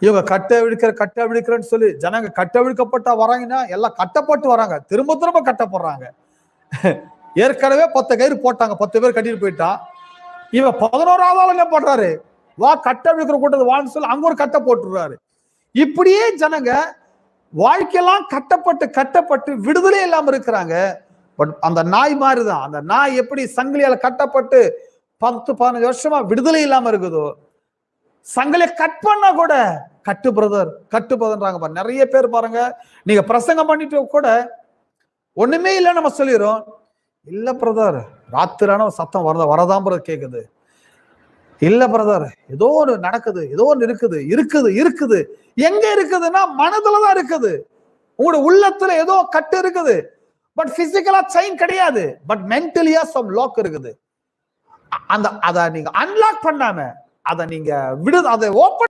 இவங்க கட்ட விடுக்கிறேன்னு சொல்லி ஜனங்க கட்ட விழுக்கப்பட்டா வராங்கன்னா எல்லாம் கட்டப்பட்டு வராங்க, திரும்ப திரும்ப கட்டப்படுறாங்க. ஏற்கனவே 10 கயிறு போட்டாங்க, 10 பேர் கட்டிட்டு போயிட்டா, இவன் 11ஆவது என்ன பண்றாரு, வா கட்ட விழுக்கிற கூட்டத்தை வான்னு சொல்லி அங்க ஒரு கட்ட போட்டுறாரு. இப்படியே ஜனங்க வாழ்க்கையெல்லாம் கட்டப்பட்டு விடுதலை இல்லாம இருக்கிறாங்க. பட் அந்த நாய் மாதிரிதான், அந்த நாய் எப்படி சங்கிலியால கட்டப்பட்டு 10-15 வருஷமா விடுதலை இல்லாம இருக்குதோ, சங்கிலிய கட் பண்ணா கூட கட்டு பிரதர்ன்றாங்க. நிறைய பேர் பாருங்க, நீங்க பிரசங்கம் பண்ணிட்டு கூட ஒண்ணுமே இல்லை நம்ம சொல்லிடுறோம், இல்ல பிரதர் ராத்திரான சத்தம் வரதான் பிரதர் கேக்குது, இல்ல பிரதர் ஏதோ ஒரு நடக்குது, ஏதோ ஒன்று இருக்குது. எங்க இருக்குதுன்னா மனதுலதான் இருக்குது, உங்களோட உள்ளத்துல ஏதோ கட்டு இருக்குது. பட் பிசிக்கலா செயின் கிடையாது, பட் மென்டலியா சம் லாக் இருக்குது. அத நீங்க அன்லாக் பண்ணாம அதை நீங்க அதை ஓபன்